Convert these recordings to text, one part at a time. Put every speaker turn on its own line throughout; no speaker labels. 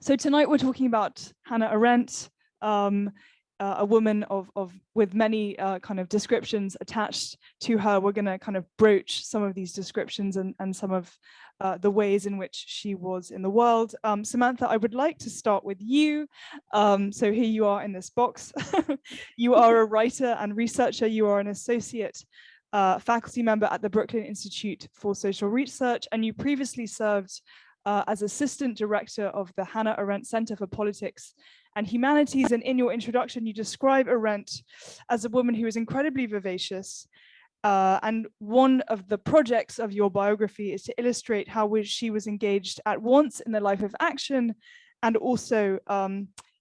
So tonight we're talking about Hannah Arendt, a woman with many kind of descriptions attached to her. We're going to kind of broach some of these descriptions and some of the ways in which she was in the world. Samantha, I would like to start with you. So here you are in this box. You are a writer and researcher. You are an associate faculty member at the Brooklyn Institute for Social Research, and you previously served as assistant director of the Hannah Arendt Center for Politics and Humanities. And in your introduction, you describe Arendt as a woman who is incredibly vivacious. And one of the projects of your biography is to illustrate how she was engaged at once in the life of action and also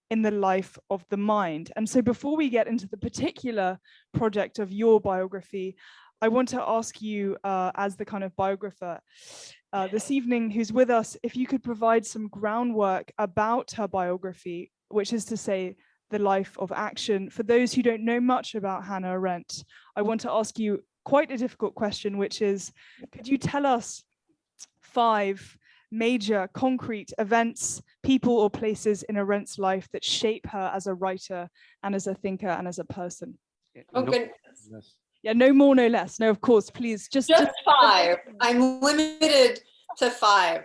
in the life of the mind. And so before we get into the particular project of your biography, I want to ask you, as the kind of biographer this evening who's with us, if you could provide some groundwork about her biography, which is to say the life of action. For those who don't know much about Hannah Arendt, I want to ask you quite a difficult question, which is, could you tell us 5 major concrete events, people or places in Arendt's life that shape her as a writer and as a thinker and as a person?
Oh, goodness.
Yeah, no more, no less. No, of course, please. Just
5. I'm limited to 5.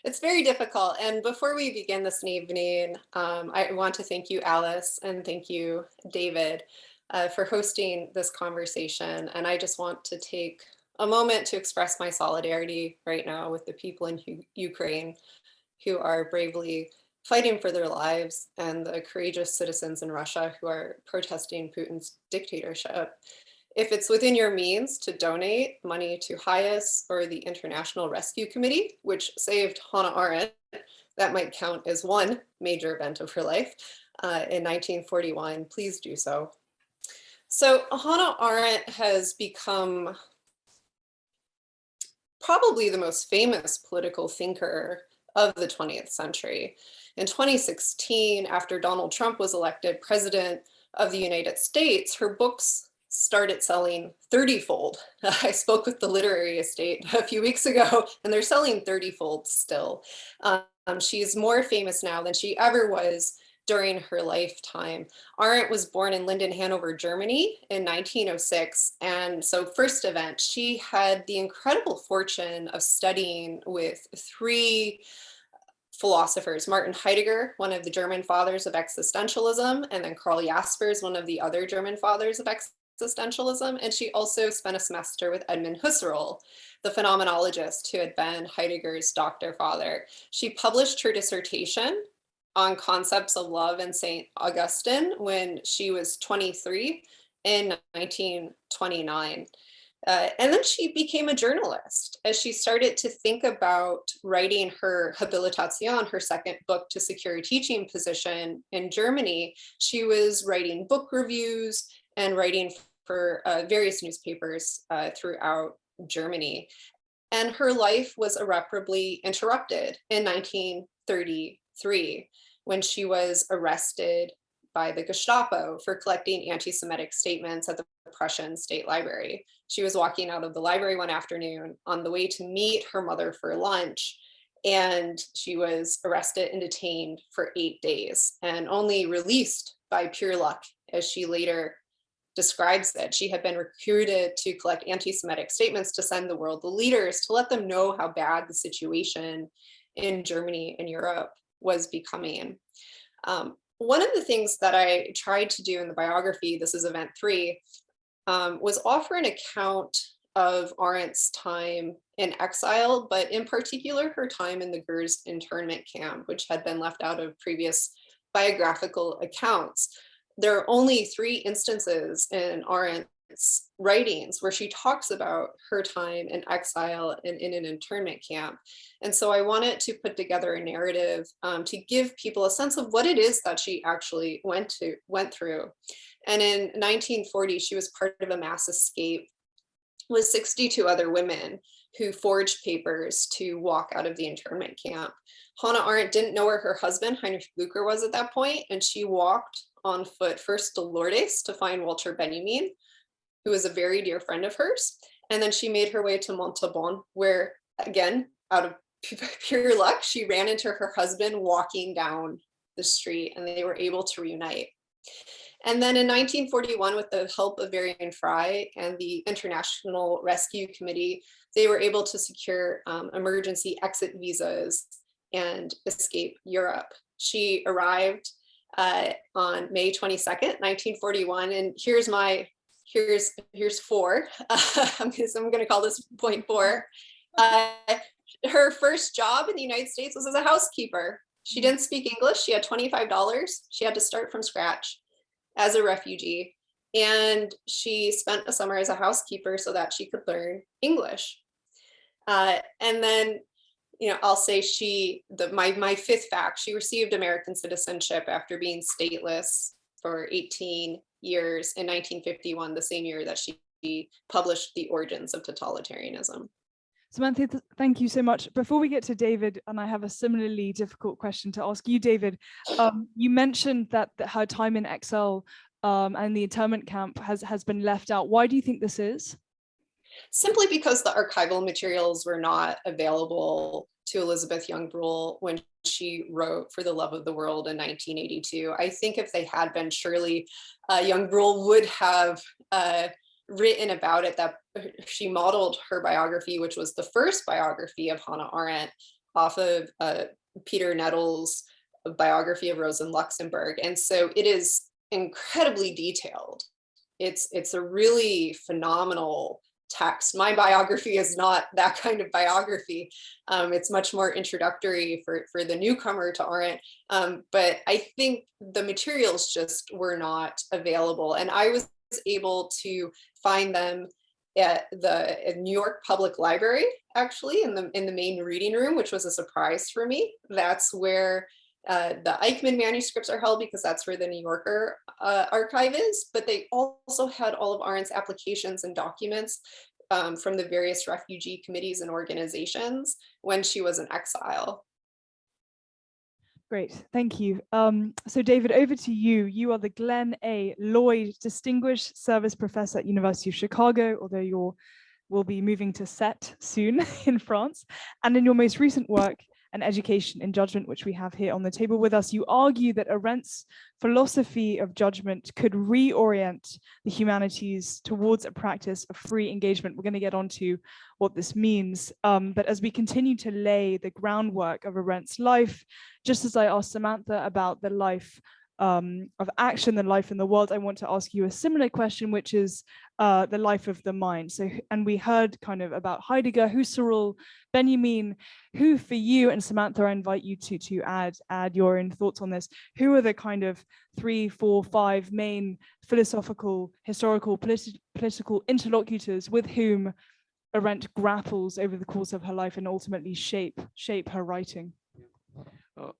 It's very difficult. And before we begin this evening, I want to thank you, Alice, and thank you, David, for hosting this conversation. And I just want to take a moment to express my solidarity right now with the people in Ukraine who are bravely fighting for their lives, and the courageous citizens in Russia who are protesting Putin's dictatorship. If it's within your means to donate money to HIAS or the International Rescue Committee, which saved Hannah Arendt, that might count as one major event of her life, in 1941, please do so. So Hannah Arendt has become probably the most famous political thinker of the 20th century. In 2016, after Donald Trump was elected president of the United States, her books started selling 30-fold. I spoke with the literary estate a few weeks ago, and they're selling 30-fold still. She's more famous now than she ever was during her lifetime. Arendt was born in Linden, Hanover, Germany in 1906. And so first event, she had the incredible fortune of studying with 3 philosophers: Martin Heidegger, one of the German fathers of existentialism, and then Karl Jaspers, one of the other German fathers of existentialism. And she also spent a semester with Edmund Husserl, the phenomenologist who had been Heidegger's doctor father. She published her dissertation on concepts of love in St. Augustine when she was 23 in 1929. And then she became a journalist as she started to think about writing her Habilitation, her second book to secure a teaching position in Germany. She was writing book reviews and writing for various newspapers throughout Germany. And her life was irreparably interrupted in 1933 when she was arrested by the Gestapo for collecting anti-Semitic statements at the Prussian State Library. She was walking out of the library one afternoon on the way to meet her mother for lunch, and she was arrested and detained for 8 days and only released by pure luck, as she later describes it. She had been recruited to collect anti-Semitic statements to send the world leaders to let them know how bad the situation in Germany and Europe was becoming. One of the things that I tried to do in the biography, this is event 3, was offer an account of Arendt's time in exile, but in particular her time in the Gurs internment camp, which had been left out of previous biographical accounts. There are only 3 instances in Arendt's writings where she talks about her time in exile and in an internment camp. And so I wanted to put together a narrative to give people a sense of what it is that she actually went through. And in 1940, she was part of a mass escape with 62 other women who forged papers to walk out of the internment camp. Hannah Arendt didn't know where her husband, Heinrich Blücher, was at that point, and she walked on foot first to Lourdes to find Walter Benjamin, who was a very dear friend of hers. And then she made her way to Montauban, where, again, out of pure luck, she ran into her husband walking down the street, and they were able to reunite. And then in 1941, with the help of Varian Fry and the International Rescue Committee, they were able to secure emergency exit visas and escape Europe. She arrived on May 22nd, 1941, and here's four. I'm going to call this point 4. Her first job in the United States was as a housekeeper. She didn't speak English. She had $25. She had to start from scratch as a refugee. And she spent a summer as a housekeeper so that she could learn English. And then, I'll say my fifth fact, she received American citizenship after being stateless for 18 years in 1951, the same year that she published The Origins of Totalitarianism.
Samantha, thank you so much. Before we get to David, and I have a similarly difficult question to ask you, David, you mentioned that her time in exile and the internment camp has been left out. Why do you think this is?
Simply because the archival materials were not available to Elizabeth Young Bruhl when she wrote For the Love of the World in 1982. I think if they had been, surely Young Bruhl would have written about it, that she modeled her biography, which was the first biography of Hannah Arendt, off of Peter Nettles' biography of Rosa Luxemburg. And so it is incredibly detailed. It's a really phenomenal text. My biography is not that kind of biography. It's much more introductory for the newcomer to Arendt. But I think the materials just were not available. And I was able to find them at the New York Public Library, actually, in the main reading room, which was a surprise for me. That's where the Eichmann manuscripts are held, because that's where the New Yorker archive is. But they also had all of Arendt's applications and documents from the various refugee committees and organizations when she was in exile.
Great, thank you. So David, over to you. You are the Glenn A. Lloyd Distinguished Service Professor at University of Chicago, although you will be moving to Sète soon in France. And in your most recent work, An Education in Judgment, which we have here on the table with us, you argue that Arendt's philosophy of judgment could reorient the humanities towards a practice of free engagement. We're going to get onto what this means. But as we continue to lay the groundwork of Arendt's life, just as I asked Samantha about the life of action, the life in the world, I want to ask you a similar question, which is the life of the mind. So, and we heard kind of about Heidegger, Husserl, Benjamin. Who, for you, and Samantha, I invite you to add your own thoughts on this. Who are the kind of 3, 4, 5 main philosophical, historical, political interlocutors with whom Arendt grapples over the course of her life and ultimately shape her writing?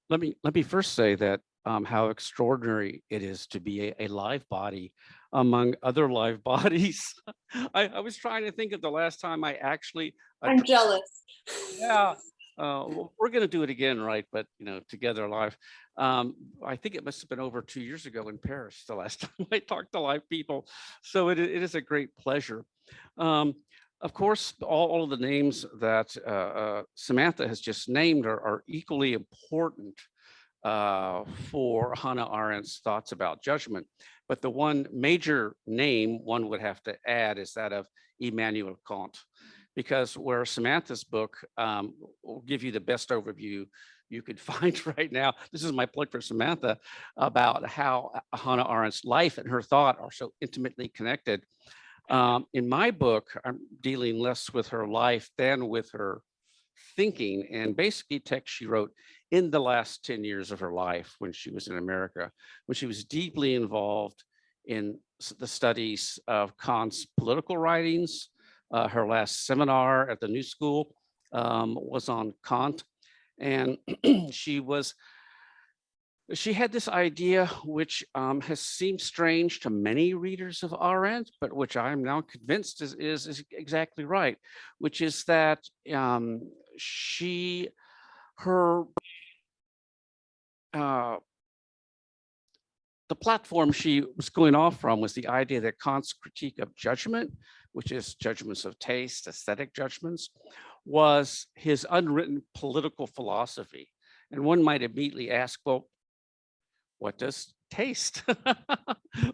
Let me first say that how extraordinary it is to be a live body among other live bodies. I was trying to think of the last time I actually.
I'm jealous.
Yeah, we're going to do it again, right? But together live. I think it must have been over 2 years ago in Paris, the last time I talked to live people. So it is a great pleasure. Of course, all of the names that Samantha has just named are equally important for Hannah Arendt's thoughts about judgment. But the one major name one would have to add is that of Immanuel Kant, because where Samantha's book will give you the best overview you could find right now. This is my plug for Samantha about how Hannah Arendt's life and her thought are so intimately connected. In my book, I'm dealing less with her life than with her thinking, and basically text she wrote in the last 10 years of her life when she was in America, when she was deeply involved in the studies of Kant's political writings. Her last seminar at the New School was on Kant, and she had this idea which has seemed strange to many readers of Arendt, but which I'm now convinced is exactly right, which is that the platform she was going off from was the idea that Kant's critique of judgment, which is judgments of taste, aesthetic judgments, was his unwritten political philosophy. And one might immediately ask, well, what does taste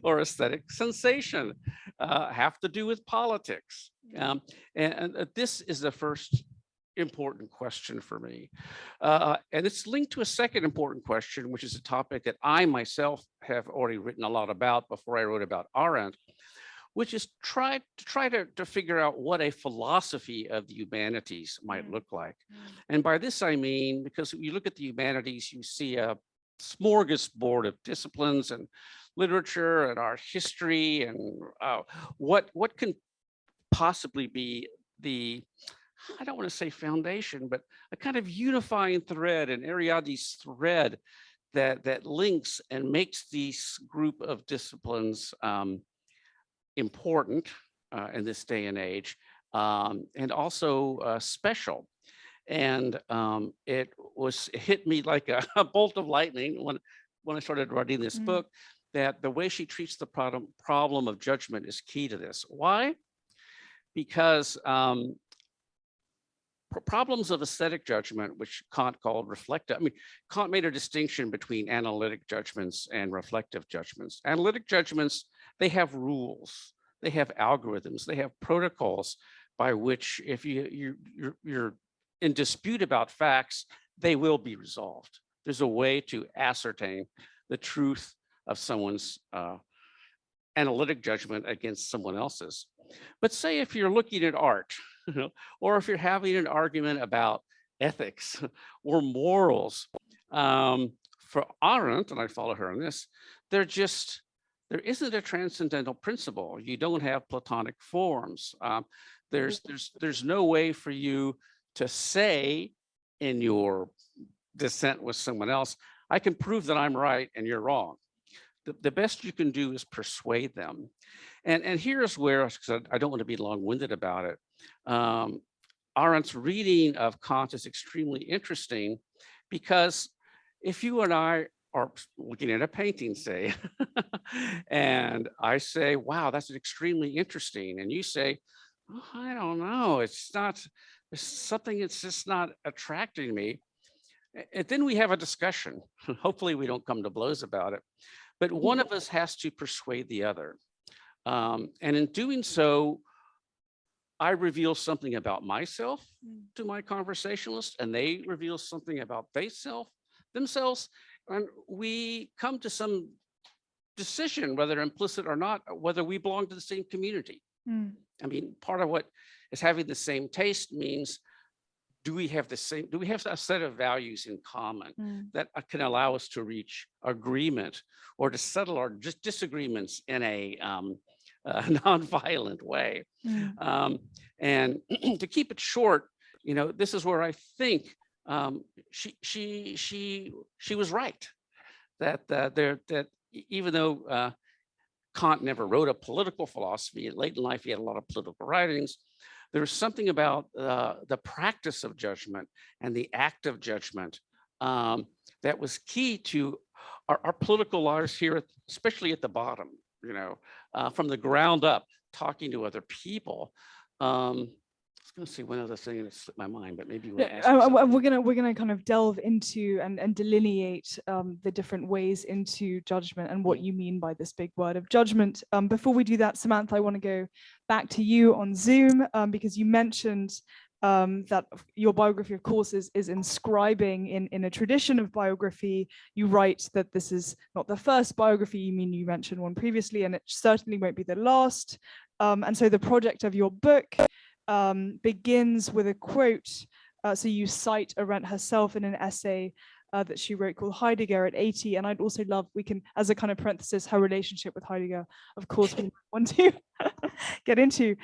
or aesthetic sensation have to do with politics? And this is the first important question for me. And it's linked to a second important question, which is a topic that I myself have already written a lot about before I wrote about Arendt, which is try to figure out what a philosophy of the humanities might look like. And by this, I mean, because when you look at the humanities, you see a smorgasbord of disciplines and literature and art history and what can possibly be the, I don't want to say foundation, but a kind of unifying thread, an Ariadne's thread that links and makes these group of disciplines important in this day and age, and also special. And it hit me like a bolt of lightning when I started writing this book, that the way she treats the problem of judgment is key to this. Why? Because problems of aesthetic judgment, which Kant called reflective. I mean, Kant made a distinction between analytic judgments and reflective judgments. Analytic judgments, they have rules, they have algorithms, they have protocols by which if you're in dispute about facts, they will be resolved. There's a way to ascertain the truth of someone's analytic judgment against someone else's. But say if you're looking at art, or if you're having an argument about ethics or morals, for Arendt, and I follow her on this, there isn't a transcendental principle. You don't have Platonic forms. There's no way for you to say in your dissent with someone else, I can prove that I'm right and you're wrong. The best you can do is persuade them. And here's where, because I don't want to be long-winded about it, Arendt's reading of Kant is extremely interesting, because if you and I are looking at a painting, say, and I say, wow, that's extremely interesting. And you say, oh, I don't know, it's something that's just not attracting me. And then we have a discussion. Hopefully we don't come to blows about it, but one of us has to persuade the other. And in doing so, I reveal something about myself to my conversationalist, and they reveal something about themselves, and we come to some decision, whether implicit or not, whether we belong to the same community. I mean, part of what is having the same taste means, do we have a set of values in common that can allow us to reach agreement or to settle our disagreements in a nonviolent way? And to keep it short, this is where I think she was right, that even though Kant never wrote a political philosophy, late in life he had a lot of political writings, there was something about the practice of judgment and the act of judgment that was key to our political lives here, especially at the bottom, from the ground up, talking to other people. I was going to say one other thing that slipped my mind, but maybe we'll ask.
We're gonna kind of delve into and delineate the different ways into judgment and what you mean by this big word of judgment. Before we do that, Samantha, I want to go back to you on Zoom because you mentioned that your biography, of course, is inscribing in a tradition of biography. You write that this is not the first biography. You mentioned one previously, and it certainly won't be the last. And so the project of your book begins with a quote. So you cite Arendt herself in an essay that she wrote called Heidegger at 80. And I'd also love, we can, as a kind of parenthesis, her relationship with Heidegger, of course, we want to get into.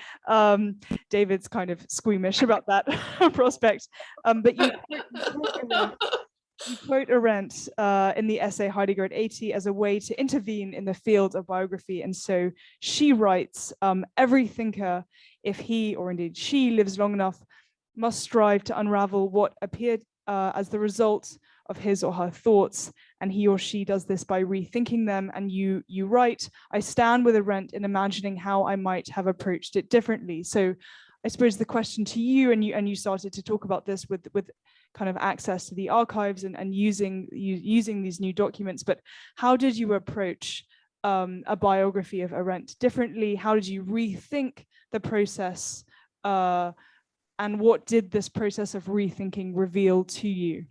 David's kind of squeamish about that prospect. But you quote Arendt in the essay Heidegger at 80 as a way to intervene in the field of biography. And so she writes, every thinker, if he or indeed she lives long enough, must strive to unravel what appeared as the result of his or her thoughts, and he or she does this by rethinking them. And you write, I stand with Arendt in imagining how I might have approached it differently. So I suppose the question to you, and you started to talk about this with kind of access to the archives and using these new documents, but how did you approach a biography of Arendt differently? How did you rethink the process? And what did this process of rethinking reveal to you?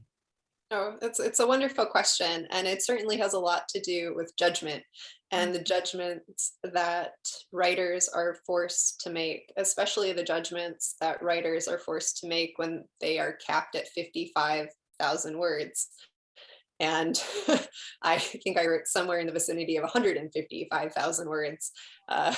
Oh, it's a wonderful question, and it certainly has a lot to do with judgment and the judgments that writers are forced to make, especially the judgments that writers are forced to make when they are capped at 55,000 words. And I think I wrote somewhere in the vicinity of 155,000 words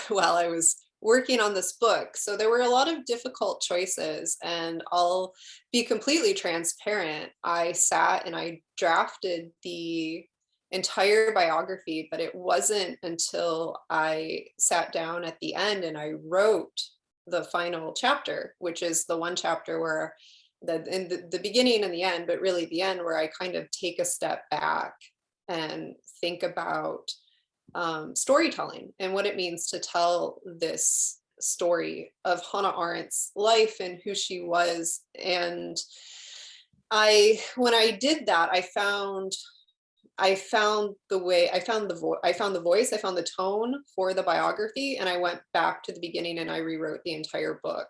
while I was working on this book. So there were a lot of difficult choices, and I'll be completely transparent. I sat and I drafted the entire biography, but it wasn't until I sat down at the end and I wrote the final chapter, which is the one chapter where in the beginning and the end, but really the end, where I kind of take a step back and think about storytelling and what it means to tell this story of Hannah Arendt's life and who she was. And when I did that, I found the way, I found the voice, I found the tone for the biography, and I went back to the beginning and I rewrote the entire book.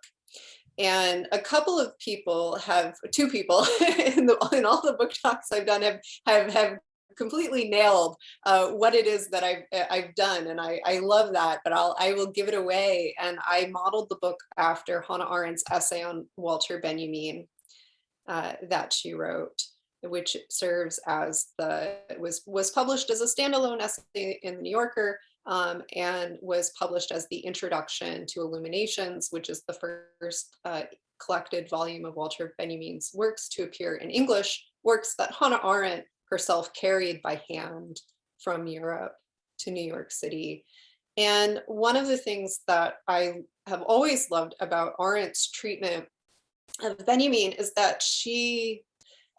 And a couple of people two people in all the book talks I've done have completely nailed what it is that I've done, and I love that. But I will give it away. And I modeled the book after Hannah Arendt's essay on Walter Benjamin that she wrote, which serves as was published as a standalone essay in the New Yorker. And was published as the introduction to Illuminations, which is the first collected volume of Walter Benjamin's works to appear in English, works that Hannah Arendt herself carried by hand from Europe to New York City. And one of the things that I have always loved about Arendt's treatment of Benjamin is that she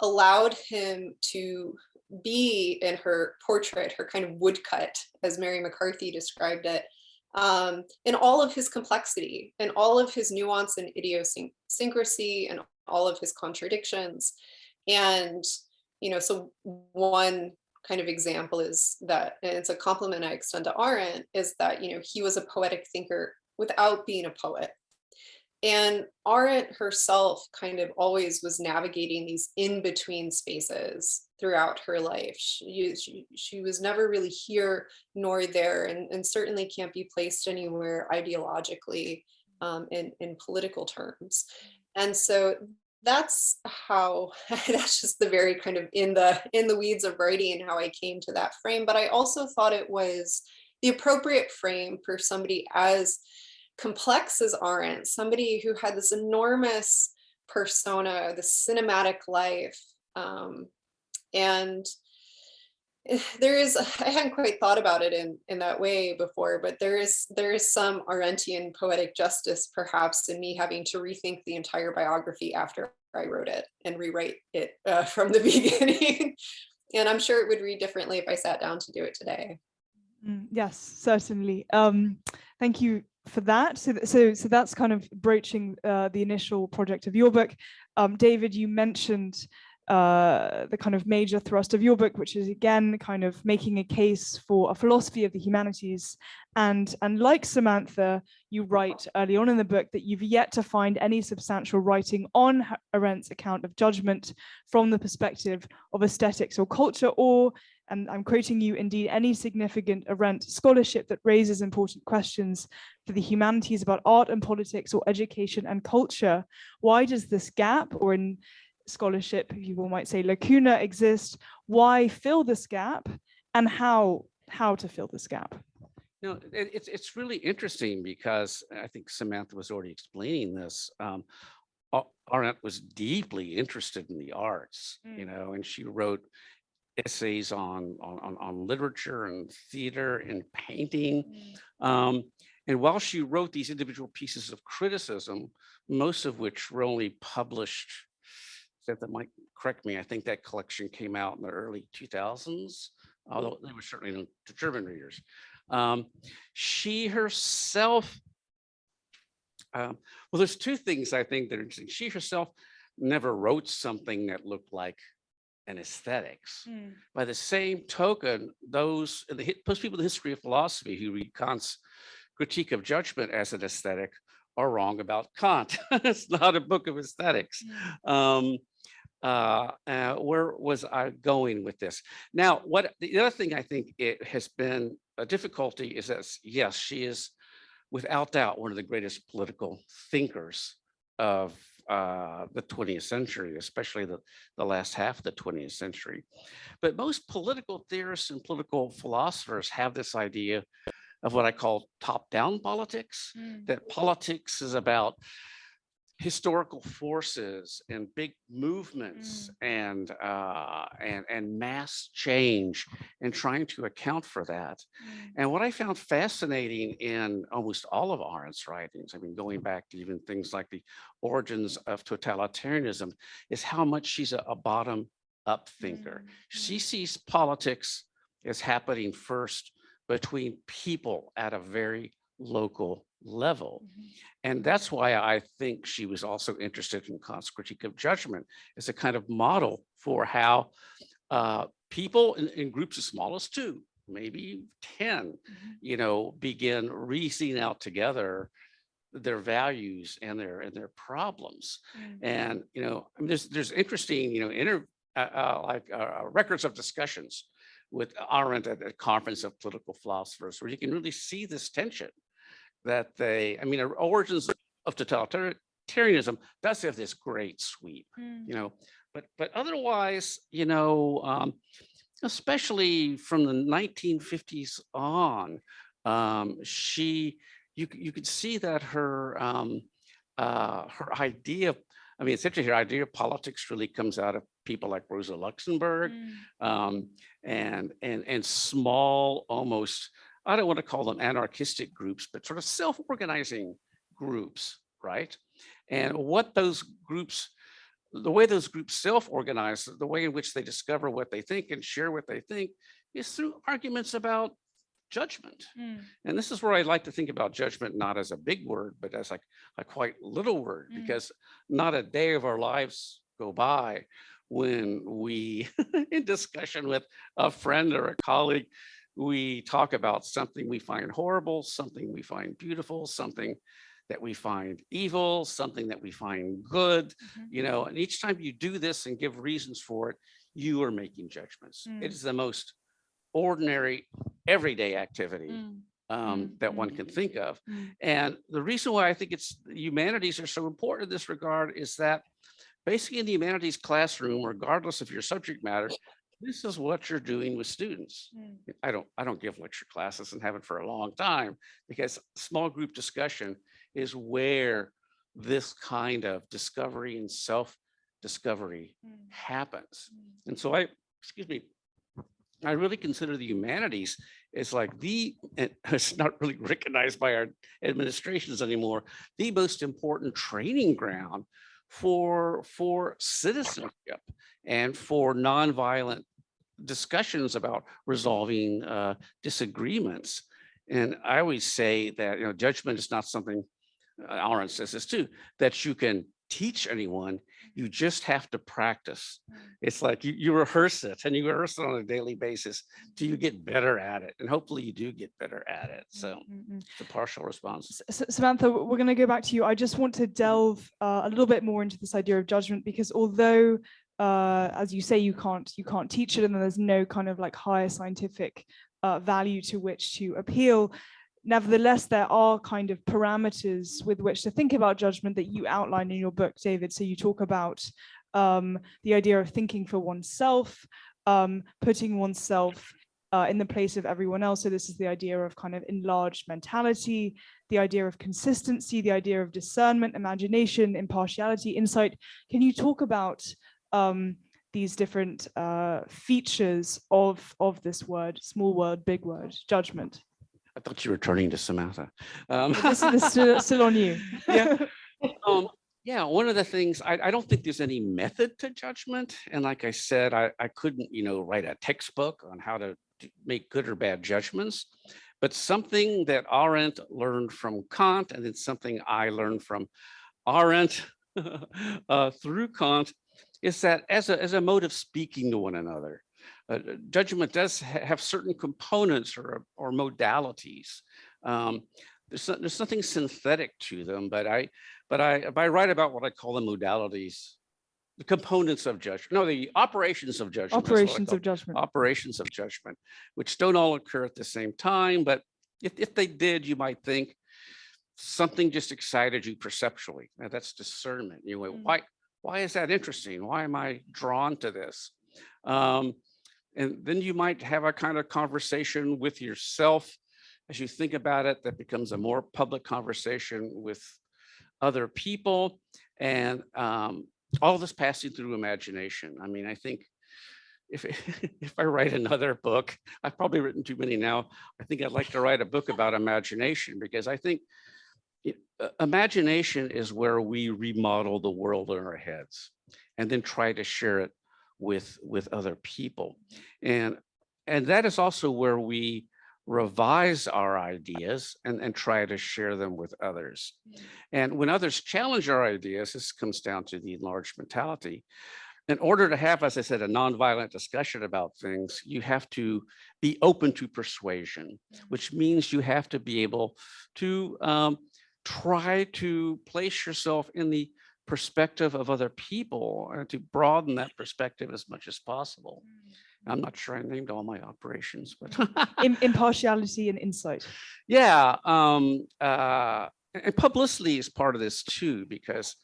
allowed him to be in her portrait, her kind of woodcut, as Mary McCarthy described it, in all of his complexity, and all of his nuance and idiosyncrasy, and all of his contradictions. And, so one kind of example is that, and it's a compliment I extend to Arendt, is that, he was a poetic thinker without being a poet. And Arendt herself kind of always was navigating these in-between spaces throughout her life. She was never really here nor there, and certainly can't be placed anywhere ideologically in political terms. And so that's just the very kind of in the weeds of writing how I came to that frame. But I also thought it was the appropriate frame for somebody as complex as Arendt, somebody who had this enormous persona, this cinematic life. And I hadn't quite thought about it in that way before, but there is some Arendtian poetic justice perhaps in me having to rethink the entire biography after I wrote it and rewrite it from the beginning. And I'm sure it would read differently if I sat down to do it today.
Yes, certainly. Thank you for that. So that's kind of broaching the initial project of your book. David, you mentioned the kind of major thrust of your book, which is again kind of making a case for a philosophy of the humanities. And like Samantha, you write early on in the book that you've yet to find any substantial writing on Arendt's account of judgment from the perspective of aesthetics or culture, or, and I'm quoting you, indeed, any significant Arendt scholarship that raises important questions for the humanities about art and politics or education and culture. Why does this gap, or in scholarship, people might say lacuna, exist? Why fill this gap, and how to fill this gap?
It's really interesting because I think Samantha was already explaining this. Arendt was deeply interested in the arts, and she wrote essays on literature and theater and painting. And while she wrote these individual pieces of criticism, most of which were only published, that might correct me, I think that collection came out in the early 2000s, although they were certainly known to German readers. She herself Well, there's two things I think that are interesting. She herself never wrote something that looked like an aesthetics. By the same token, those people in the history of philosophy who read Kant's Critique of Judgment as an aesthetic are wrong about Kant. It's not a book of aesthetics. Where was I going with this? Now, what the other thing I think it has been a difficulty is that, yes, she is without doubt one of the greatest political thinkers of the 20th century, especially the last half of the 20th century. But most political theorists and political philosophers have this idea of what I call top-down politics, that politics is about historical forces and big movements and mass change and trying to account for that. And what I found fascinating in almost all of Arendt's writings, I mean, going back to even things like the origins of totalitarianism, is how much she's a bottom-up thinker. She sees politics as happening first between people at a very local level. And that's why I think she was also interested in Kant's Critique of Judgment as a kind of model for how people in groups as small as 2, maybe 10, begin reasoning out together their values and their problems. And I mean, there's interesting records of discussions with Arendt at the Conference of Political Philosophers, where you can really see this tension that origins of totalitarianism does have this great sweep, but otherwise, especially from the 1950s on, you could see that her idea, essentially her idea of politics really comes out of people like Rosa Luxemburg, and small, almost, I don't want to call them anarchistic groups, but sort of self-organizing groups, right? And what those groups, the way those groups self-organize, the way in which they discover what they think and share what they think is through arguments about judgment. And this is where I like to think about judgment not as a big word, but as like a quite little word, because not a day of our lives go by when we, in discussion with a friend or a colleague, we talk about something we find horrible, something we find beautiful, something that we find evil, something that we find good, and each time you do this and give reasons for it, you are making judgments. It is the most ordinary, everyday activity that one can think of. And the reason why I think humanities are so important in this regard is that basically in the humanities classroom, regardless of your subject matter, this is what you're doing with students. I don't give lecture classes and haven't for a long time, because small group discussion is where this kind of discovery and self-discovery happens. And so I really consider the humanities as like it's not really recognized by our administrations anymore, the most important training ground for citizenship and for nonviolent discussions about resolving disagreements. And I always say that judgment is not something, Arendt says this too, that you can teach anyone. You just have to practice. It's like you rehearse it, and you rehearse it on a daily basis till you get better at it, and hopefully you do get better at it. So it's a partial response.
Samantha, we're going to go back to you. I just want to delve a little bit more into this idea of judgment, because although as you say, you can't teach it, and there's no kind of like higher scientific value to which to appeal. Nevertheless, there are kind of parameters with which to think about judgment that you outline in your book, David. So you talk about the idea of thinking for oneself, putting oneself in the place of everyone else. So this is the idea of kind of enlarged mentality, the idea of consistency, the idea of discernment, imagination, impartiality, insight. Can you talk about these different features of this word, small word, big word, judgment?
I thought you were turning to Samantha.
This is still on you.
Yeah, one of the things, I don't think there's any method to judgment. And like I said, I couldn't, write a textbook on how to make good or bad judgments. But something that Arendt learned from Kant, and then something I learned from Arendt through Kant, is that as a mode of speaking to one another, judgment does have certain components or modalities. There's nothing synthetic to them, but I write about what I call the modalities, the components of judgment. No, the operations of judgment.
Operations of judgment.
Operations of judgment, which don't all occur at the same time, but if they did, you might think something just excited you perceptually. Now that's discernment. You went, why is that interesting? Why am I drawn to this? And then you might have a kind of conversation with yourself as you think about it, that becomes a more public conversation with other people, and all this passing through imagination. I mean, I think if I write another book, I've probably written too many now. I think I'd like to write a book about imagination, because I think imagination is where we remodel the world in our heads and then try to share it with other people. And that is also where we revise our ideas and try to share them with others. And when others challenge our ideas, this comes down to the enlarged mentality. In order to have, as I said, a nonviolent discussion about things, you have to be open to persuasion, which means you have to be able to try to place yourself in the perspective of other people and to broaden that perspective as much as possible. I'm not sure I named all my operations, but
impartiality and insight.
Yeah, and publicity is part of this too, because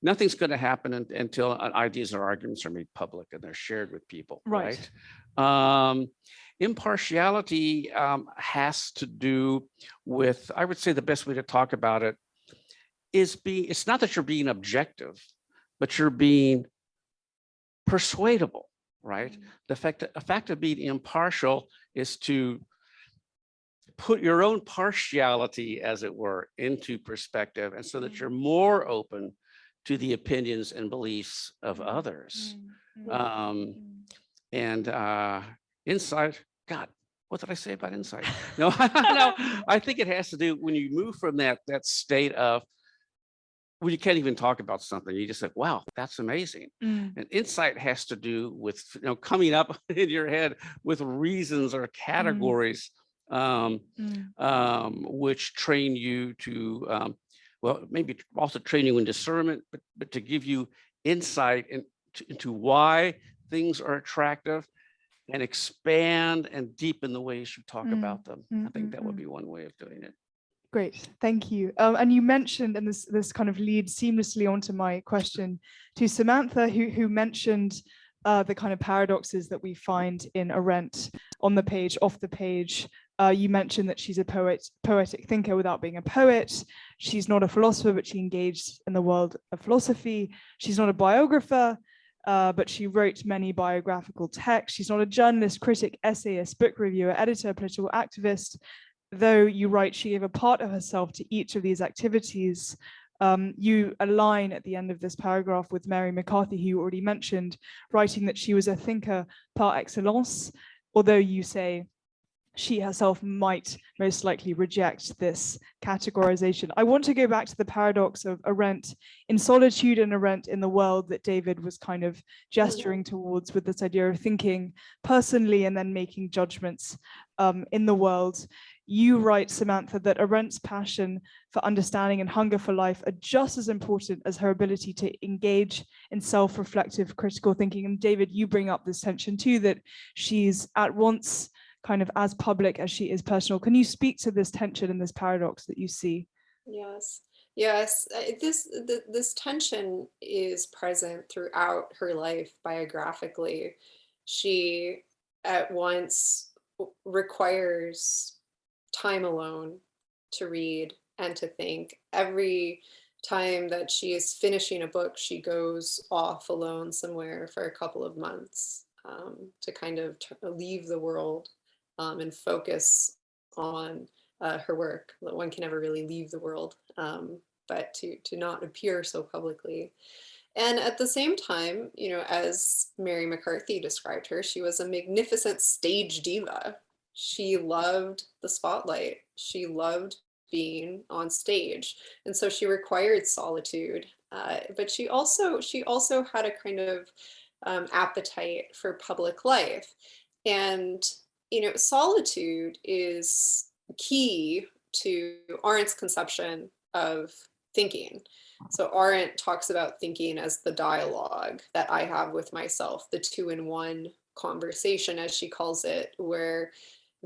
nothing's going to happen until ideas or arguments are made public and they're shared with people, right? Impartiality has to do with, I would say the best way to talk about it is it's not that you're being objective, but you're being persuadable, right? The fact of being impartial is to put your own partiality, as it were, into perspective, and so that you're more open to the opinions and beliefs of others. Insight, God, what did I say about insight? No, no, I think it has to do when you move from that state of, when you can't even talk about something, you just say, wow, that's amazing. And insight has to do with coming up in your head with reasons or categories which train you to, well, maybe also train you in discernment, but to give you insight into why things are attractive and expand and deepen the ways you talk about them. I think that would be one way of doing it.
Great, thank you. And you mentioned, and this kind of leads seamlessly onto my question to Samantha, who mentioned the kind of paradoxes that we find in Arendt on the page, off the page. You mentioned that she's a poetic thinker without being a poet. She's not a philosopher, but she engaged in the world of philosophy. She's not a biographer, but she wrote many biographical texts. She's not a journalist, critic, essayist, book reviewer, editor, political activist. Though you write she gave a part of herself to each of these activities. You align at the end of this paragraph with Mary McCarthy, who you already mentioned, writing that she was a thinker par excellence, although you say she herself might most likely reject this categorization. I want to go back to the paradox of Arendt in solitude and Arendt in the world that David was kind of gesturing towards with this idea of thinking personally and then making judgments in the world. You write, Samantha, that Arendt's passion for understanding and hunger for life are just as important as her ability to engage in self-reflective critical thinking. And David, you bring up this tension too, that she's at once kind of as public as she is personal. Can you speak to this tension and this paradox that you see?
Yes. This tension is present throughout her life biographically. She at once requires time alone to read and to think. Every time that she is finishing a book, she goes off alone somewhere for a couple of months to kind of leave the world and focus on her work. One can never really leave the world, but to not appear so publicly. And at the same time, as Mary McCarthy described her, she was a magnificent stage diva. She loved the spotlight. She loved being on stage, and so she required solitude. But she also had a kind of appetite for public life, and solitude is key to Arendt's conception of thinking. So Arendt talks about thinking as the dialogue that I have with myself, the 2-in-1 conversation, as she calls it, where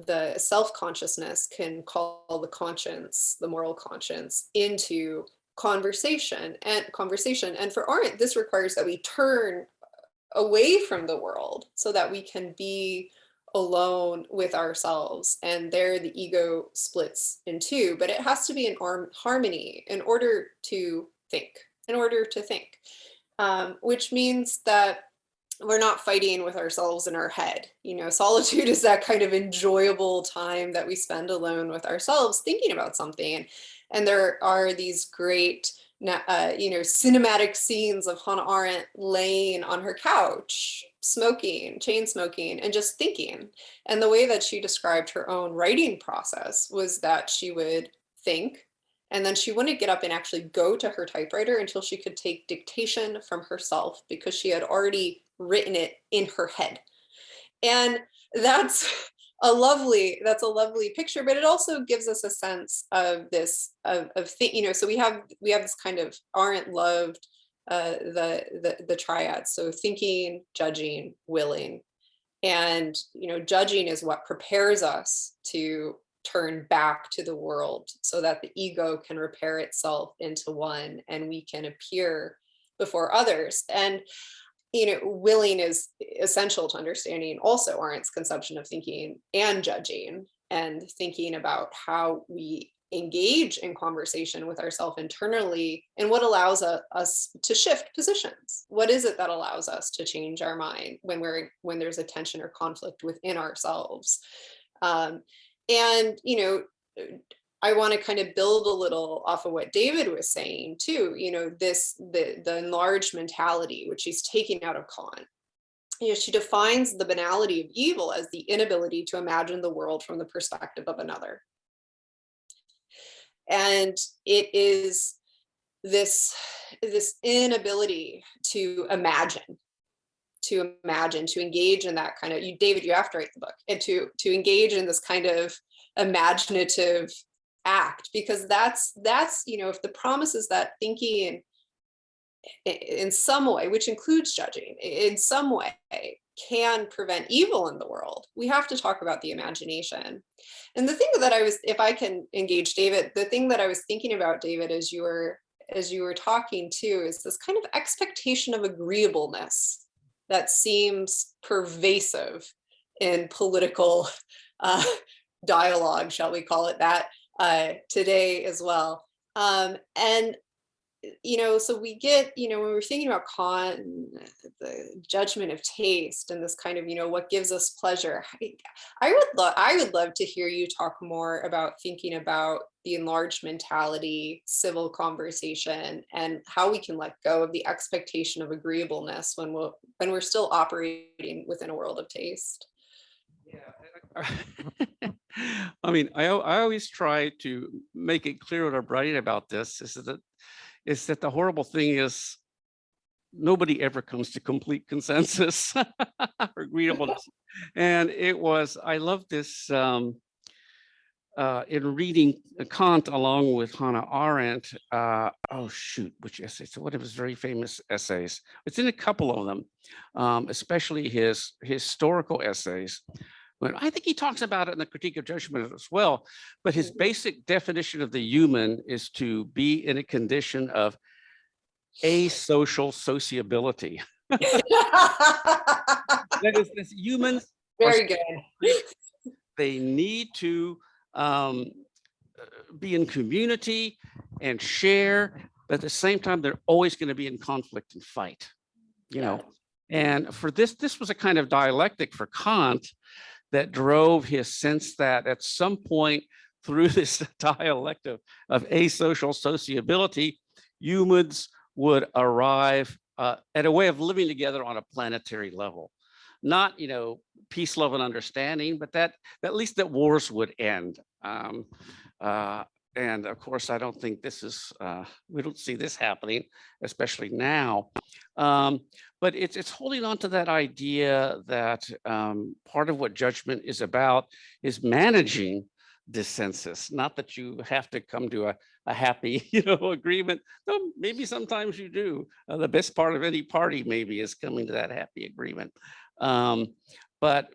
the self-consciousness can call the conscience, the moral conscience, into conversation. And for Arendt, this requires that we turn away from the world so that we can be alone with ourselves. And there the ego splits in two, but it has to be in harmony in order to think, which means that we're not fighting with ourselves in our head. Solitude is that kind of enjoyable time that we spend alone with ourselves thinking about something. And there are these great cinematic scenes of Hannah Arendt laying on her couch, chain smoking, and just thinking. And the way that she described her own writing process was that she would think, and then she wouldn't get up and actually go to her typewriter until she could take dictation from herself, because she had already written it in her head. And that's a lovely picture, but it also gives us a sense of this so we have this kind of, Arendt loved the triad, so thinking, judging, willing. And judging is what prepares us to turn back to the world so that the ego can repair itself into one and we can appear before others. And willing is essential to understanding also Arendt's conception of thinking and judging, and thinking about how we engage in conversation with ourselves internally, and what allows us to shift positions. What is it that allows us to change our mind when there's a tension or conflict within ourselves? I want to kind of build a little off of what David was saying too, the enlarged mentality, which she's taking out of Kant. She defines the banality of evil as the inability to imagine the world from the perspective of another. And it is this inability to imagine, to engage in that kind of, David, you have to write the book, and to engage in this kind of imaginative act, because that's if the promise is that thinking in some way, which includes judging, in some way can prevent evil in the world, we have to talk about the imagination. And the thing that if I can engage David, the thing that I was thinking about, David, as you were talking too, is this kind of expectation of agreeableness that seems pervasive in political dialogue, shall we call it that, today as well. So we get, when we're thinking about Kant and the judgment of taste and this kind of, what gives us pleasure, I would love to hear you talk more about thinking about the enlarged mentality, civil conversation, and how we can let go of the expectation of agreeableness when we're still operating within a world of taste.
Yeah. I mean, I always try to make it clear when I'm writing about this is that the horrible thing is nobody ever comes to complete consensus or agreeableness. And I love this in reading Kant along with Hannah Arendt. Which essay? So one of his very famous essays. It's in a couple of them, especially his historical essays. But I think he talks about it in the Critique of Judgment as well. But his basic definition of the human is to be in a condition of asocial sociability. That is, this humans.
Very good.
They need to be in community and share, but at the same time, they're always going to be in conflict and fight. And for this was a kind of dialectic for Kant that drove his sense that at some point through this dialect of asocial sociability, humans would arrive at a way of living together on a planetary level. not, peace, love, and understanding, but that at least that wars would end. And of course, I don't think this is, we don't see this happening, especially now. But it's holding on to that idea that part of what judgment is about is managing dissensus, not that you have to come to a happy, agreement. Though maybe sometimes you do. The best part of any party maybe is coming to that happy agreement. But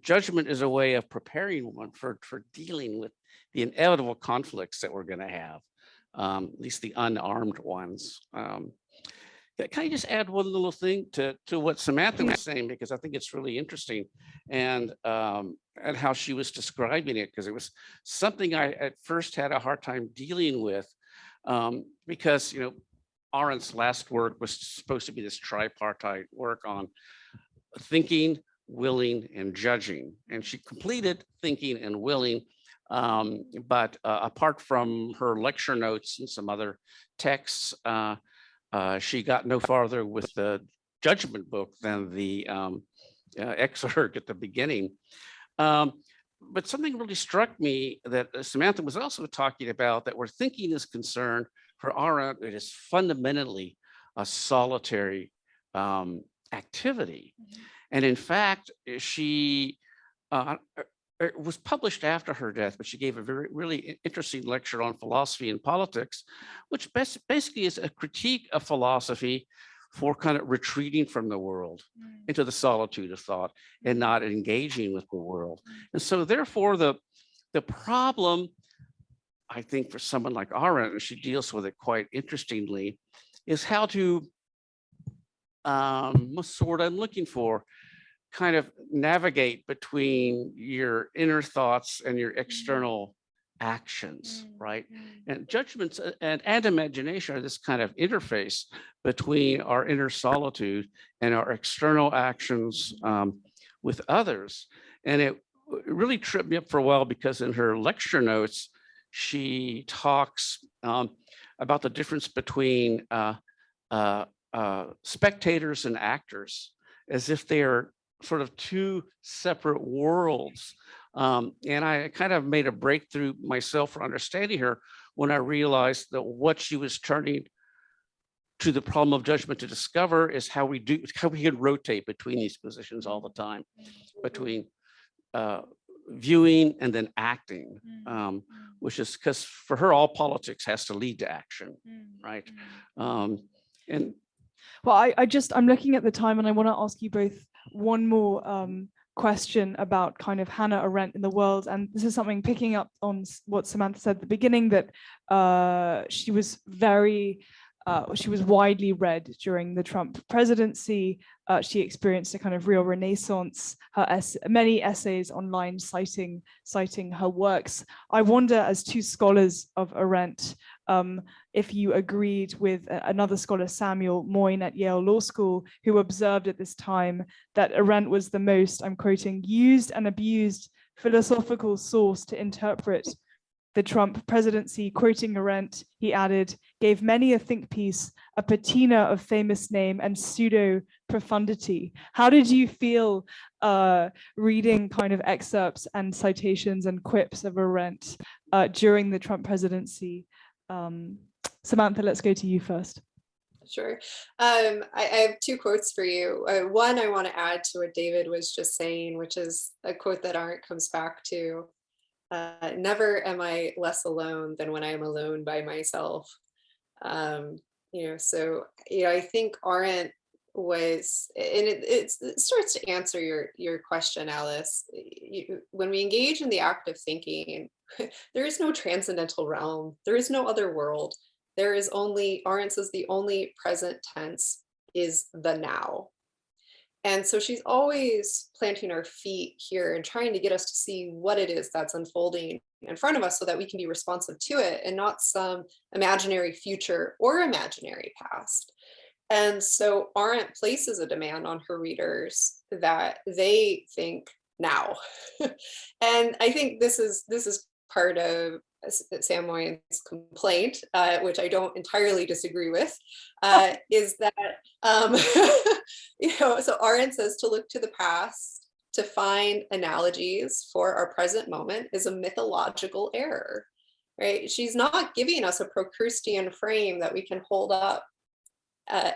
judgment is a way of preparing one for dealing with the inevitable conflicts that we're going to have, at least the unarmed ones. Can I just add one little thing to what Samantha was saying, because I think it's really interesting, and how she was describing it, because it was something I at first had a hard time dealing with, because Arendt's last work was supposed to be this tripartite work on thinking, willing, and judging, and she completed thinking and willing. But apart from her lecture notes and some other texts, she got no farther with the judgment book than the excerpt at the beginning. But something really struck me that Samantha was also talking about, that where thinking is concerned, for Arendt, it is fundamentally a solitary activity. And in fact, she it was published after her death, but she gave a really interesting lecture on philosophy and politics, which basically is a critique of philosophy for kind of retreating from the world into the solitude of thought and not engaging with the world. And so therefore, the problem, I think, for someone like Arendt, and she deals with it quite interestingly, is how to, what's the word I'm looking for, kind of navigate between your inner thoughts and your external actions, right? And judgments and imagination are this kind of interface between our inner solitude and our external actions with others. And it really tripped me up for a while, because in her lecture notes, she talks about the difference between spectators and actors, as if they are sort of two separate worlds. And I kind of made a breakthrough myself for understanding her when I realized that what she was turning to the problem of judgment to discover is how we can rotate between these positions all the time, between viewing and then acting, which is because for her, all politics has to lead to action, right? And
well, I'm looking at the time, and I want to ask you both one more question about kind of Hannah Arendt in the world. And this is something picking up on what Samantha said at the beginning, that she was widely read during the Trump presidency. She experienced a kind of real renaissance. Many essays online citing her works. I wonder, as two scholars of Arendt, if you agreed with another scholar, Samuel Moyne at Yale Law School, who observed at this time that Arendt was the most, I'm quoting, used and abused philosophical source to interpret the Trump presidency. Quoting Arendt, he added, gave many a think piece a patina of famous name and pseudo profundity. How did you feel reading kind of excerpts and citations and quips of Arendt during the Trump presidency? Samantha, let's go to you first.
Sure. I have two quotes for you. One I want to add to what David was just saying, which is a quote that Arendt comes back to. Never am I less alone than when I am alone by myself. So I think Arendt was, and it starts to answer your question, Alice. When we engage in the act of thinking, there is no transcendental realm. There is no other world. There is only, Arendt says, the only present tense is the now. And so she's always planting our feet here and trying to get us to see what it is that's unfolding in front of us so that we can be responsive to it and not some imaginary future or imaginary past. And so Arendt places a demand on her readers that they think now. And I think this is part of Sam Moyen's complaint, which I don't entirely disagree with, is that, so Arendt says to look to the past to find analogies for our present moment is a mythological error, right? She's not giving us a Procrustean frame that we can hold up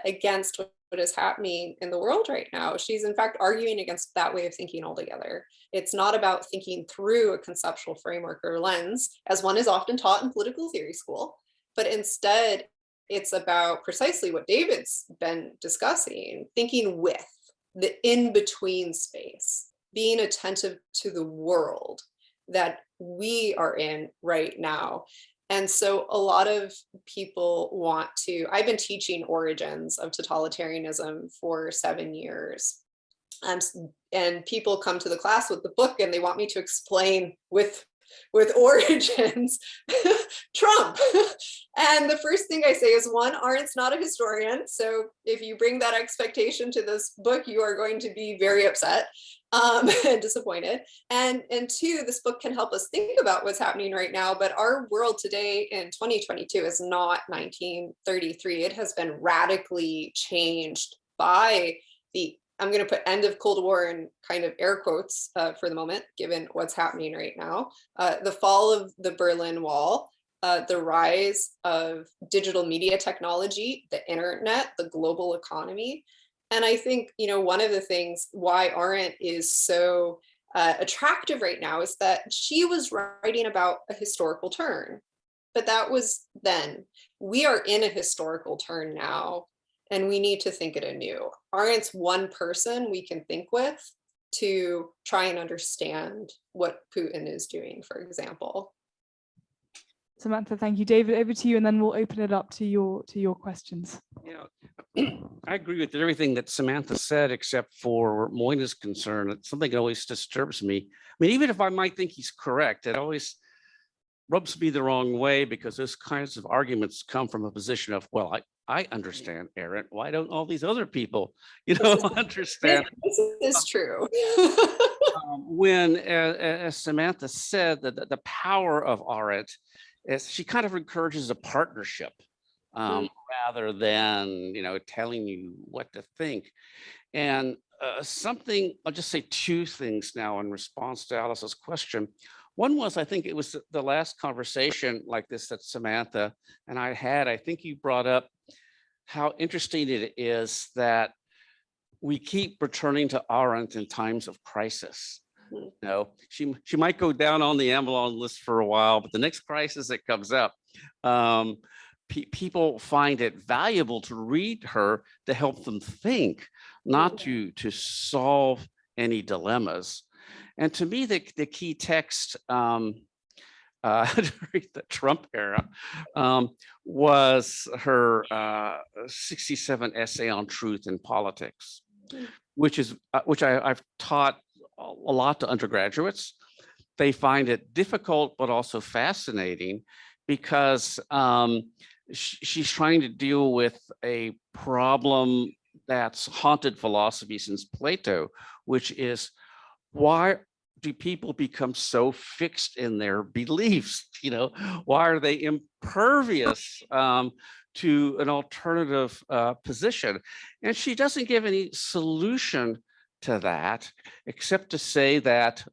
against what is happening in the world right now. She's in fact arguing against that way of thinking altogether. It's not about thinking through a conceptual framework or lens, as one is often taught in political theory school, but instead it's about precisely what David's been discussing, thinking with the in-between space, being attentive to the world that we are in right now. And so a lot of people want to, I've been teaching origins of totalitarianism for 7 years. And people come to the class with the book and they want me to explain with origins Trump. And the first thing I say is, one, Arendt's not a historian. So if you bring that expectation to this book, you are going to be very upset and disappointed. And two, this book can help us think about what's happening right now. But our world today in 2022 is not 1933. It has been radically changed by the, I'm going to put end of Cold War in kind of air quotes for the moment, given what's happening right now. The fall of the Berlin Wall, the rise of digital media technology, the internet, the global economy. And I think, one of the things why Arendt is so attractive right now is that she was writing about a historical turn, but that was then. We are in a historical turn now, and we need to think it anew. Arendt's one person we can think with to try and understand what Putin is doing, for example.
Samantha, thank you. David, over to you, and then we'll open it up to your questions.
Yeah, I agree with everything that Samantha said, except for where Moyna's concerned. It's something that always disturbs me. I mean, even if I might think he's correct, it always rubs me the wrong way, because those kinds of arguments come from a position of, well, I understand Arendt. Why don't all these other people, understand?
This is true.
When, as Samantha said, the power of Arendt is she kind of encourages a partnership rather than, telling you what to think. And something, I'll just say two things now in response to Alice's question. One was, I think it was the last conversation like this that Samantha and I had. I think you brought up how interesting it is that we keep returning to Arendt in times of crisis. She might go down on the Avalon list for a while, but the next crisis that comes up, people find it valuable to read her to help them think, not to solve any dilemmas. And to me, the key text during the Trump era was her 67 essay on truth in politics, which I've taught a lot to undergraduates. They find it difficult, but also fascinating, because she's trying to deal with a problem that's haunted philosophy since Plato, which is, why do people become so fixed in their beliefs? Why are they impervious to an alternative position? And she doesn't give any solution to that, except to say that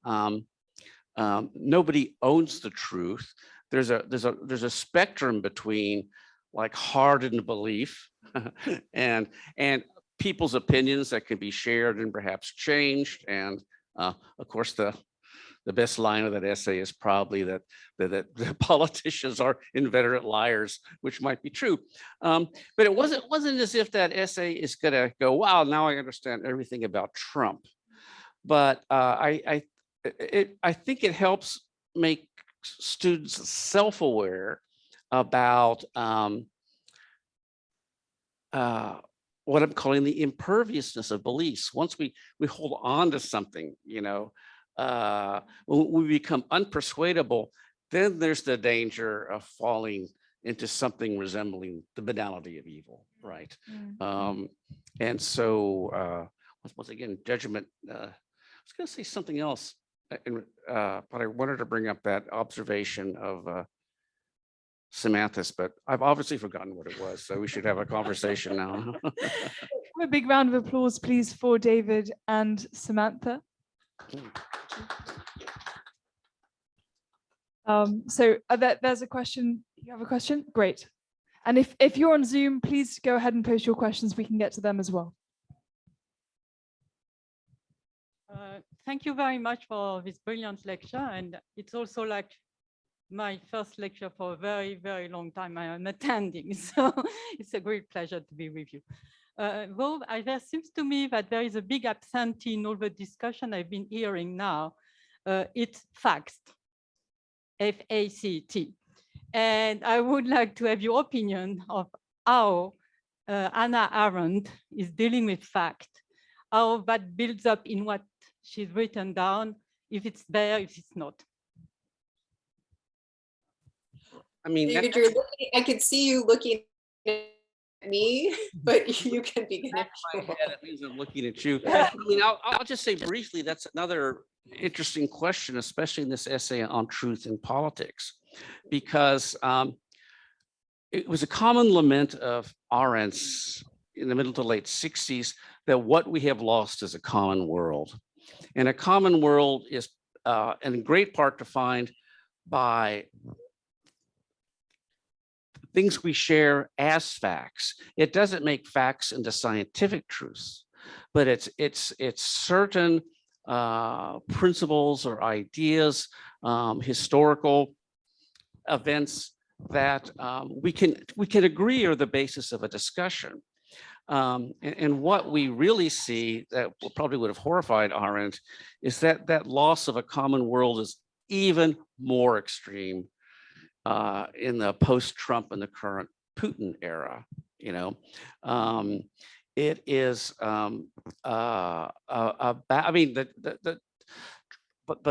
nobody owns the truth. There's a spectrum between like hardened belief and people's opinions that can be shared and perhaps changed. And of course, the best line of that essay is probably that the politicians are inveterate liars, which might be true. But it wasn't as if that essay is going to go, wow, now I understand everything about Trump. But I think it helps make students self-aware about what I'm calling the imperviousness of beliefs. Once we hold on to something, when we become unpersuadable, then there's the danger of falling into something resembling the banality of evil, right? And so, once again, judgment. I was going to say something else, but I wanted to bring up that observation of Samantha's, but I've obviously forgotten what it was, so we should have a conversation now.
A big round of applause, please, for David and Samantha. So there's a question. You have a question? Great. And if you're on Zoom, please go ahead and post your questions. We can get to them as well.
Thank you very much for this brilliant lecture. And it's also like my first lecture for a very, very long time I am attending. So it's a great pleasure to be with you. Though there seems to me that there is a big absentee in all the discussion I've been hearing now. It's facts, F-A-C-T. And I would like to have your opinion of how Hannah Arendt is dealing with fact, how that builds up in what she's written down, if it's there, if it's not.
I mean,
David, I could see you looking at me, but you can begin.
It means I'm looking at you. I mean, I'll just say briefly, that's another interesting question, especially in this essay on truth in politics, because it was a common lament of Arendt's in the middle to late 60s that what we have lost is a common world. And a common world is in great part defined by things we share as facts. It doesn't make facts into scientific truths, but it's certain principles or ideas, historical events that we can agree are the basis of a discussion. And what we really see that probably would have horrified Arendt is that that loss of a common world is even more extreme in the post-Trump and the current Putin era. You know, it is I mean, but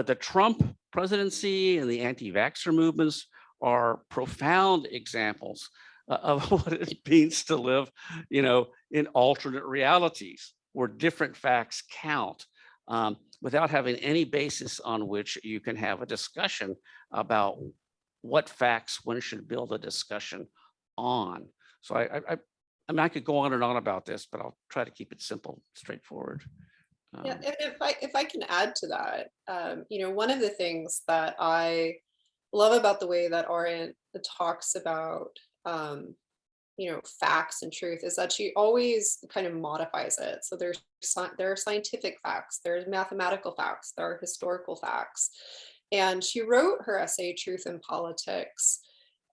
the Trump presidency and the anti-vaxxer movements are profound examples of what it means to live, you know, in alternate realities where different facts count without having any basis on which you can have a discussion about what facts one should build a discussion on. So I mean, I could go on and on about this, but I'll try to keep it simple, straightforward.
Yeah, and if I can add to that, you know, one of the things that I love about the way that Arendt talks about, you know, facts and truth is that she always kind of modifies it. So there are scientific facts, there's mathematical facts, there are historical facts. And she wrote her essay, Truth in Politics,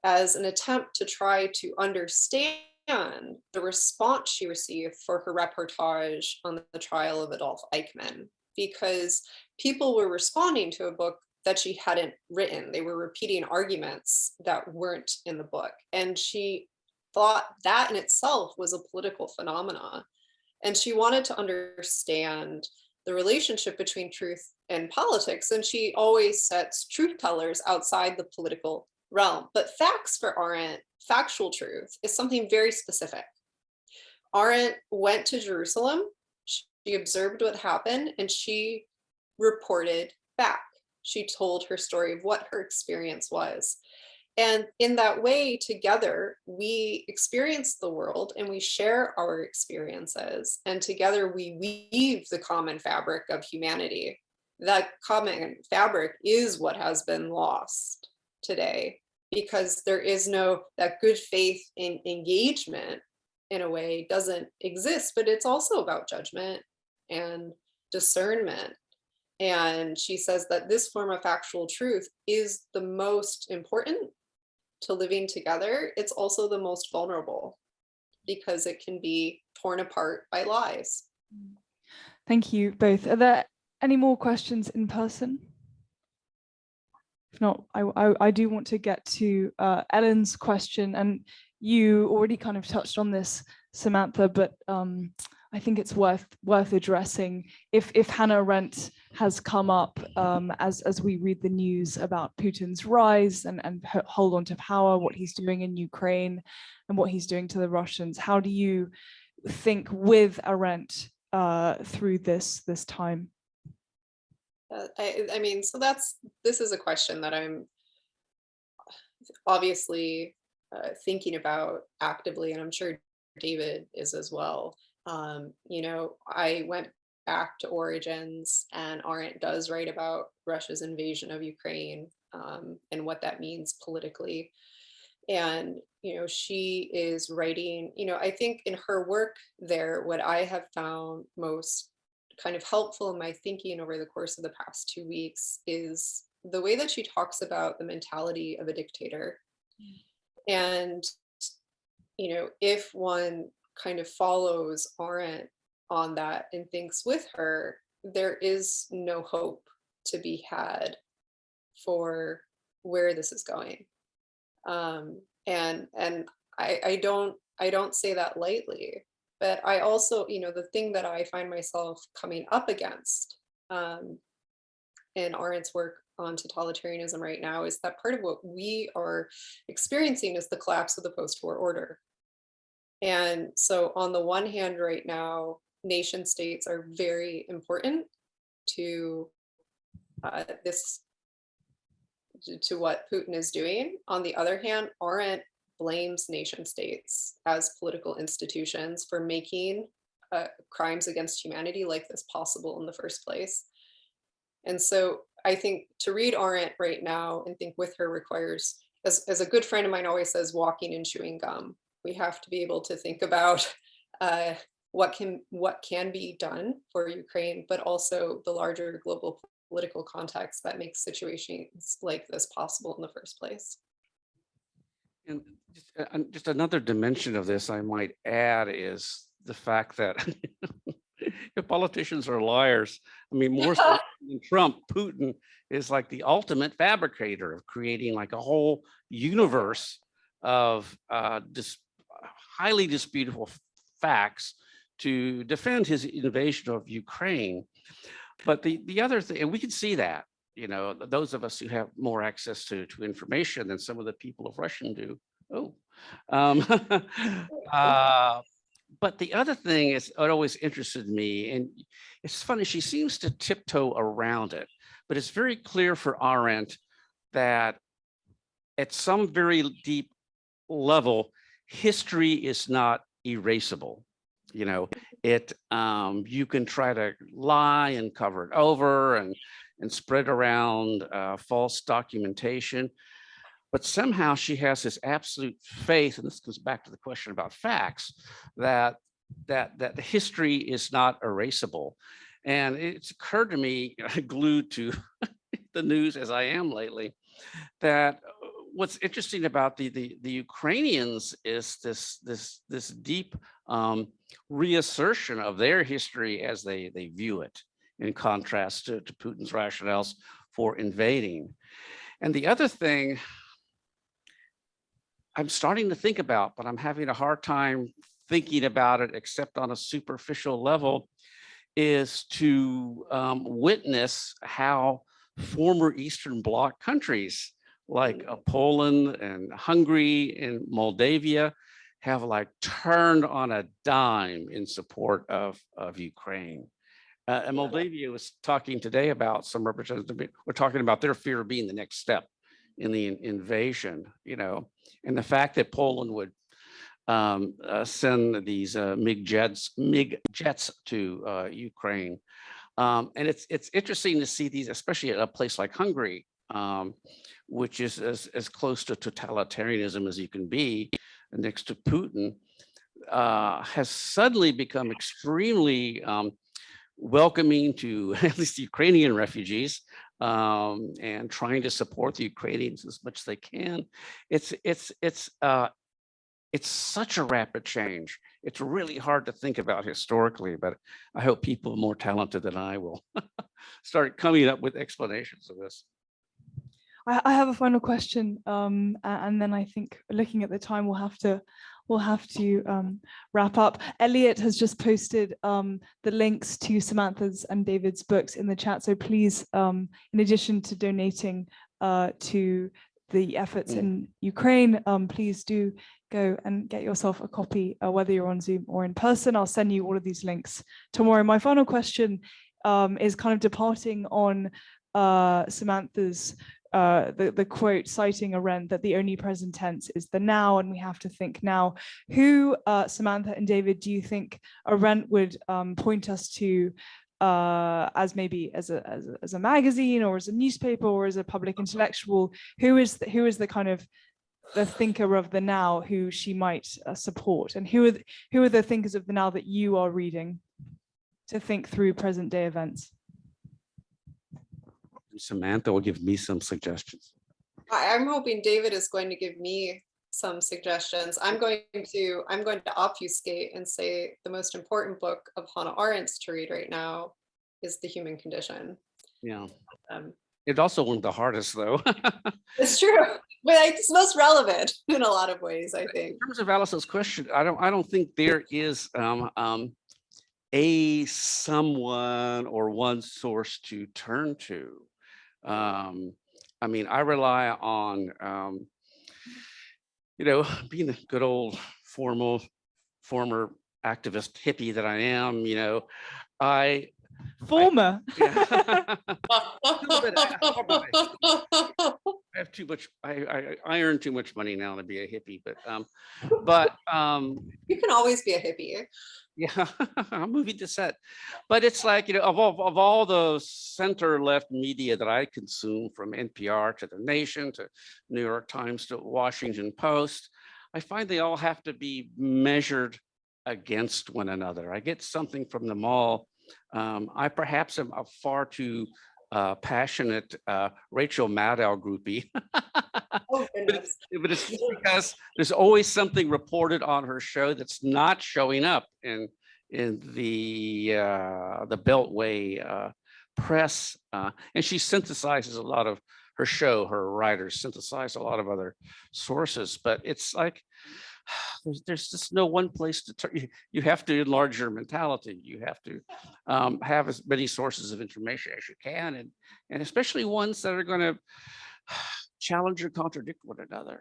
as an attempt to try to understand the response she received for her reportage on the trial of Adolf Eichmann, because people were responding to a book that she hadn't written. They were repeating arguments that weren't in the book. And she thought that in itself was a political phenomena. And she wanted to understand the relationship between truth and politics. And she always sets truth tellers outside the political realm. But facts for Arendt, factual truth, is something very specific. Arendt went to Jerusalem, she observed what happened, and she reported back. She told her story of what her experience was. And in that way, together, we experience the world and we share our experiences. And together we weave the common fabric of humanity. That common fabric is what has been lost today, because there is that good faith in engagement in a way doesn't exist, but it's also about judgment and discernment. And she says that this form of factual truth is the most important to living together. It's also the most vulnerable because it can be torn apart by lies.
Thank you both. Are there any more questions in person? If not, I do want to get to Ellen's question, and you already kind of touched on this, Samantha, but I think it's worth addressing. If Hannah Arendt has come up as we read the news about Putin's rise and hold on to power, what he's doing in Ukraine and what he's doing to the Russians, how do you think with Arendt through this time?
I mean, so this is a question that I'm obviously thinking about actively, and I'm sure David is as well. I went back to origins, and Arendt does write about Russia's invasion of Ukraine and what that means politically. And, she is writing, I think in her work there, what I have found most kind of helpful in my thinking over the course of the past 2 weeks is the way that she talks about the mentality of a dictator. And, if one kind of follows Arendt on that and thinks with her, there is no hope to be had for where this is going. And I don't say that lightly, but I also, the thing that I find myself coming up against in Arendt's work on totalitarianism right now is that part of what we are experiencing is the collapse of the post-war order. And so on the one hand, right now, nation states are very important to to what Putin is doing. On the other hand, Arendt blames nation states as political institutions for making crimes against humanity like this possible in the first place. And so I think to read Arendt right now and think with her requires, as a good friend of mine always says, walking and chewing gum. We have to be able to think about what can be done for Ukraine, but also the larger global political context that makes situations like this possible in the first place.
And just another dimension of this I might add is the fact that if politicians are liars, I mean, more so than Trump, Putin is like the ultimate fabricator of creating like a whole universe of highly disputable facts to defend his invasion of Ukraine. But the other thing, and we can see that, those of us who have more access to information than some of the people of Russia do. But the other thing is, it always interested me, and it's funny, she seems to tiptoe around it, but it's very clear for Arendt that at some very deep level, history is not erasable. You can try to lie and cover it over and spread around false documentation, but somehow she has this absolute faith, and this goes back to the question about facts, that history is not erasable. And it's occurred to me, glued to the news as I am lately, that what's interesting about the Ukrainians is this deep reassertion of their history as they view it, in contrast to Putin's rationales for invading. And the other thing I'm starting to think about, but I'm having a hard time thinking about it except on a superficial level, is to witness how former Eastern Bloc countries like Poland and Hungary and Moldavia have like turned on a dime in support of Ukraine. And Moldavia was talking today about some representatives, we're talking about their fear of being the next step in the invasion, and the fact that Poland would send these MiG jets to Ukraine. And it's interesting to see these, especially at a place like Hungary, which is as close to totalitarianism as you can be next to Putin, has suddenly become extremely welcoming to at least Ukrainian refugees, and trying to support the Ukrainians as much as they can. It's such a rapid change. It's really hard to think about historically, but I hope people more talented than I will start coming up with explanations of this.
I have a final question, and then I think, looking at the time, we'll have to wrap up. Elliot has just posted the links to Samantha's and David's books in the chat. So please, in addition to donating to the efforts in Ukraine, please do go and get yourself a copy, whether you're on Zoom or in person. I'll send you all of these links tomorrow. My final question is kind of departing on Samantha's the quote citing Arendt that the only present tense is the now, and we have to think now. Who, Samantha and David, do you think Arendt would point us to as maybe as a magazine or as a newspaper or as a public intellectual? Who is the kind of the thinker of the now who she might support, and who are the thinkers of the now that you are reading to think through present day events?
Samantha will give me some suggestions.
I'm hoping David is going to give me some suggestions. I'm going to obfuscate and say the most important book of Hannah Arendt's to read right now is The Human Condition.
Yeah. It's also one of the hardest, though.
It's true, but it's most relevant in a lot of ways, I think.
In terms of Alice's question, I don't think there is a someone or one source to turn to. I mean, I rely on, being a good old former activist hippie that I am, I have too much. I earn too much money now to be a hippie, but
you can always be a hippie.
Yeah, I'm moving to set, but it's like, of all the center left media that I consume, from NPR to The Nation to New York Times to Washington Post, I find they all have to be measured against one another. I get something from them all. I perhaps am a far too passionate Rachel Maddow groupie.
Oh,
but it's just because there's always something reported on her show that's not showing up in the Beltway press, and she synthesizes a lot of her show. Her writers synthesize a lot of other sources, but it's like there's just no one place to turn. You have to enlarge your mentality. You have to have as many sources of information as you can, and especially ones that are going to challenge or contradict one another.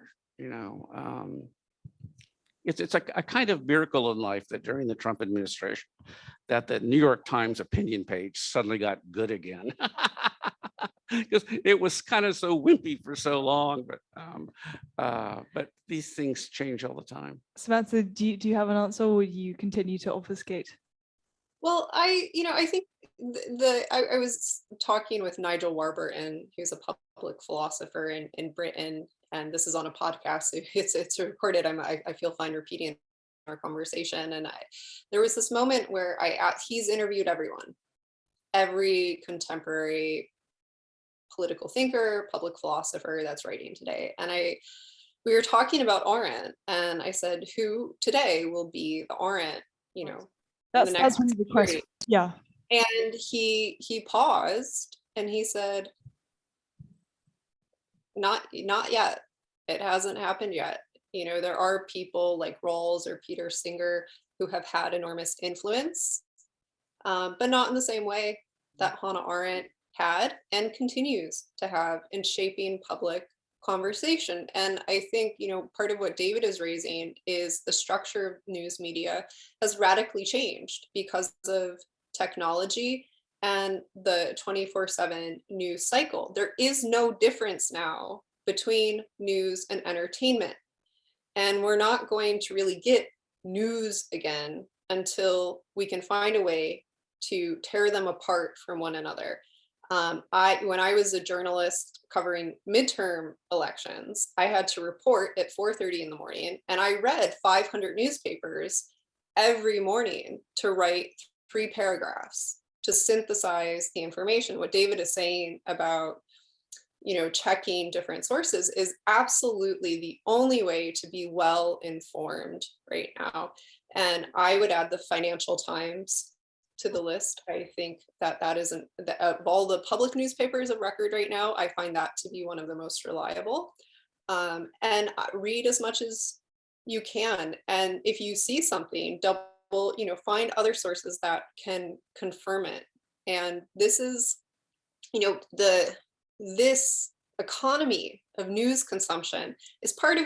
It's like a kind of miracle in life that during the Trump administration, that the New York Times opinion page suddenly got good again. Because it was kind of so wimpy for so long, but these things change all the time.
Samantha, do you have an answer, or would you continue to obfuscate?
Well, I think I was talking with Nigel Warburton, who's a public philosopher in Britain, and this is on a podcast, so it's recorded. I feel fine repeating our conversation, and there was this moment where he's interviewed every contemporary political thinker, public philosopher that's writing today, and we were talking about Arendt, and I said, who today will be the Arendt,
that's really the question. Yeah.
And he paused and he said, not yet. It hasn't happened yet. There are people like Rawls or Peter Singer who have had enormous influence, but not in the same way that Hannah Arendt had and continues to have in shaping public conversation. And I think, part of what David is raising is the structure of news media has radically changed because of technology and the 24/7 news cycle. There is no difference now between news and entertainment. And we're not going to really get news again until we can find a way to tear them apart from one another. When I was a journalist covering midterm elections, I had to report at 4:30 in the morning, and I read 500 newspapers every morning to write 3 paragraphs to synthesize the information. What David is saying about, checking different sources is absolutely the only way to be well informed right now. And I would add the Financial Times to the list. I think that isn't, of all the public newspapers of record right now, I find that to be one of the most reliable. And read as much as you can. And if you see something, find other sources that can confirm it. And this is, this economy of news consumption is part of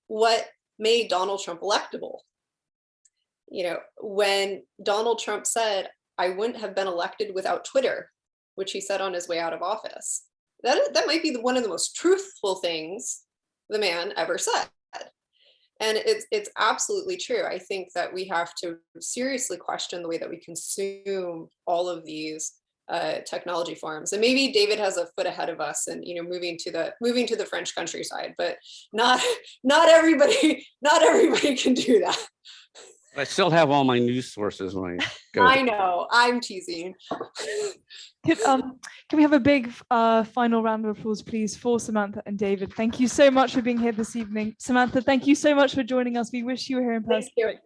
what made Donald Trump electable. When Donald Trump said, I wouldn't have been elected without Twitter, which he said on his way out of office, that might be one of the most truthful things the man ever said. And it's absolutely true. I think that we have to seriously question the way that we consume all of these technology forms. And maybe David has a foot ahead of us and, you know, moving to the French countryside, but not everybody can do that.
I still have all my news sources when I go.
I know, I'm teasing.
Can we have a big final round of applause, please, for Samantha and David? Thank you so much for being here this evening. Samantha, thank you so much for joining us. We wish you were here in person.
Thank you.